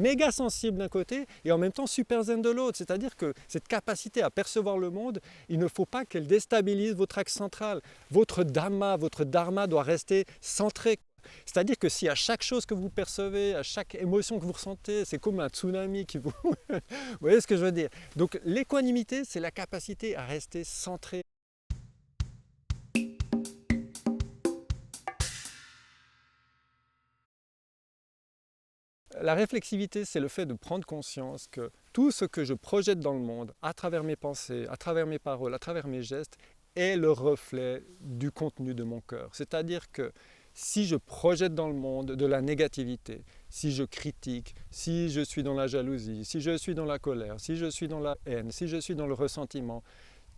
méga sensible d'un côté et en même temps super zen de l'autre. C'est-à-dire que cette capacité à percevoir le monde, il ne faut pas qu'elle déstabilise votre axe central. Votre dharma doit rester centré. C'est-à-dire que si à chaque chose que vous percevez, à chaque émotion que vous ressentez, c'est comme un tsunami qui vous... vous voyez ce que je veux dire? Donc l'équanimité, c'est la capacité à rester centré. La réflexivité, c'est le fait de prendre conscience que tout ce que je projette dans le monde, à travers mes pensées, à travers mes paroles, à travers mes gestes, est le reflet du contenu de mon cœur. C'est-à-dire que si je projette dans le monde de la négativité, si je critique, si je suis dans la jalousie, si je suis dans la colère, si je suis dans la haine, si je suis dans le ressentiment,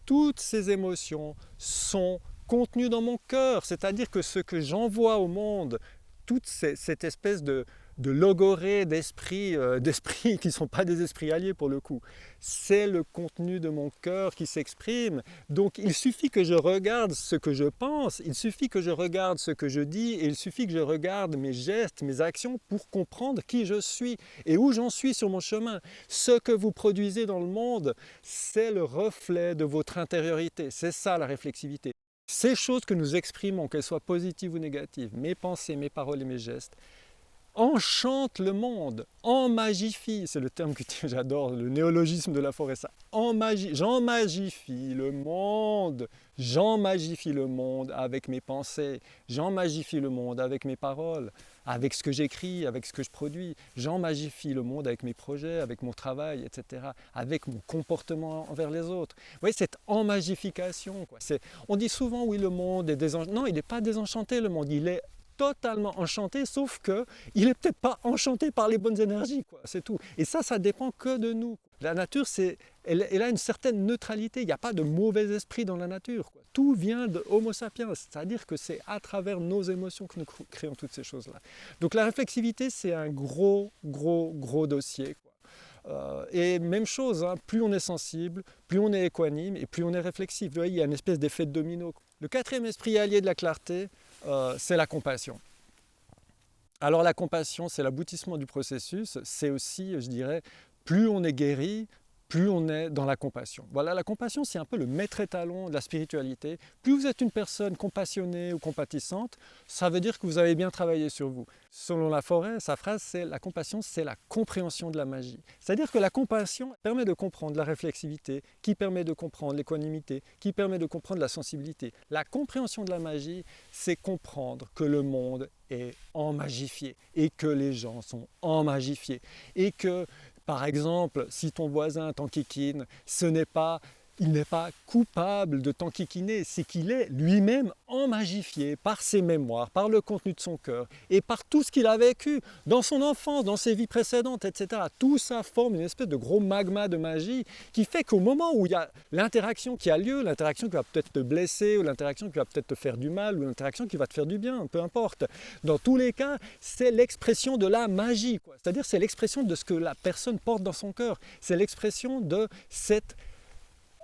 toutes ces émotions sont contenues dans mon cœur. C'est-à-dire que ce que j'envoie au monde, toute cette espèce de logorée d'esprits qui ne sont pas des esprits alliés pour le coup. C'est le contenu de mon cœur qui s'exprime. Donc il suffit que je regarde ce que je pense, il suffit que je regarde ce que je dis, et il suffit que je regarde mes gestes, mes actions pour comprendre qui je suis et où j'en suis sur mon chemin. Ce que vous produisez dans le monde, c'est le reflet de votre intériorité. C'est ça la réflexivité. Ces choses que nous exprimons, qu'elles soient positives ou négatives, mes pensées, mes paroles et mes gestes, enchantent le monde, enmagifient, c'est le terme que j'adore, le néologisme de la forêt, ça, j'emmagifie le monde avec mes pensées, j'emmagifie le monde avec mes paroles, avec ce que j'écris, avec ce que je produis, j'emmagifie le monde avec mes projets, avec mon travail, etc., avec mon comportement envers les autres. Vous voyez, cette emmagification, quoi. On dit souvent, oui, le monde est désenchanté. Non, il n'est pas désenchanté, le monde, il est totalement enchanté, sauf qu'il n'est peut-être pas enchanté par les bonnes énergies, quoi, c'est tout. Et ça dépend que de nous. La nature, elle a une certaine neutralité, il n'y a pas de mauvais esprit dans la nature, quoi. Tout vient de Homo sapiens, c'est-à-dire que c'est à travers nos émotions que nous créons toutes ces choses-là. Donc la réflexivité, c'est un gros dossier, quoi. Et même chose, hein, plus on est sensible, plus on est équanime et plus on est réflexif. Vous voyez, il y a une espèce d'effet de domino. Le quatrième esprit allié de la clarté, c'est la compassion. Alors la compassion, c'est l'aboutissement du processus, c'est aussi, je dirais, plus on est guéri, plus on est dans la compassion. Voilà, la compassion, c'est un peu le maître étalon de la spiritualité. Plus vous êtes une personne compassionnée ou compatissante, ça veut dire que vous avez bien travaillé sur vous. Selon la forêt, sa phrase, c'est la compassion, c'est la compréhension de la magie. C'est-à-dire que la compassion permet de comprendre la réflexivité, qui permet de comprendre l'équanimité, qui permet de comprendre la sensibilité. La compréhension de la magie, c'est comprendre que le monde est emmagifié et que les gens sont emmagifiés et que par exemple, si ton voisin t'enquiquine, il n'est pas coupable de t'enquiquiner, c'est qu'il est lui-même emmagifié par ses mémoires, par le contenu de son cœur et par tout ce qu'il a vécu dans son enfance, dans ses vies précédentes, etc. Tout ça forme une espèce de gros magma de magie qui fait qu'au moment où il y a l'interaction qui a lieu, l'interaction qui va peut-être te blesser, ou l'interaction qui va peut-être te faire du mal, ou l'interaction qui va te faire du bien, peu importe. Dans tous les cas, c'est l'expression de la magie, quoi. C'est-à-dire c'est l'expression de ce que la personne porte dans son cœur. C'est l'expression de cet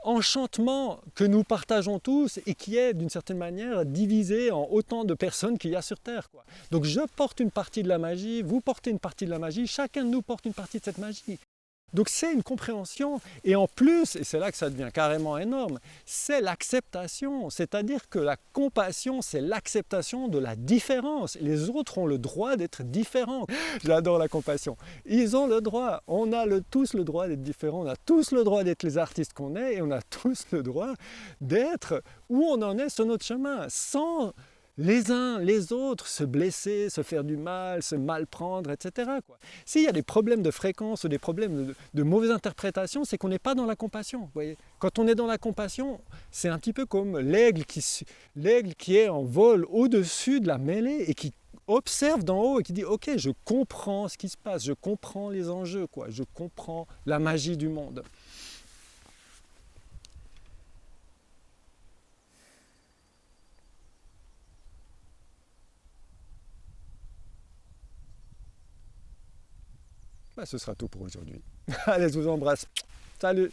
enchantement que nous partageons tous et qui est d'une certaine manière divisé en autant de personnes qu'il y a sur Terre, quoi. Donc je porte une partie de la magie, vous portez une partie de la magie, chacun de nous porte une partie de cette magie. Donc c'est une compréhension et en plus, et c'est là que ça devient carrément énorme, c'est l'acceptation. C'est-à-dire que la compassion, c'est l'acceptation de la différence. Les autres ont le droit d'être différents. J'adore la compassion. Ils ont le droit, on a tous le droit d'être différents, on a tous le droit d'être les artistes qu'on est et on a tous le droit d'être où on en est sur notre chemin, sans les uns, les autres, se blesser, se faire du mal, se mal prendre, etc., quoi. S'il y a des problèmes de fréquence ou des problèmes de mauvaise interprétation, c'est qu'on n'est pas dans la compassion. Vous voyez. Quand on est dans la compassion, c'est un petit peu comme l'aigle qui est en vol au-dessus de la mêlée et qui observe d'en haut et qui dit « Ok, je comprends ce qui se passe, je comprends les enjeux, quoi, je comprends la magie du monde. » Ce sera tout pour aujourd'hui. Allez, je vous embrasse. Salut!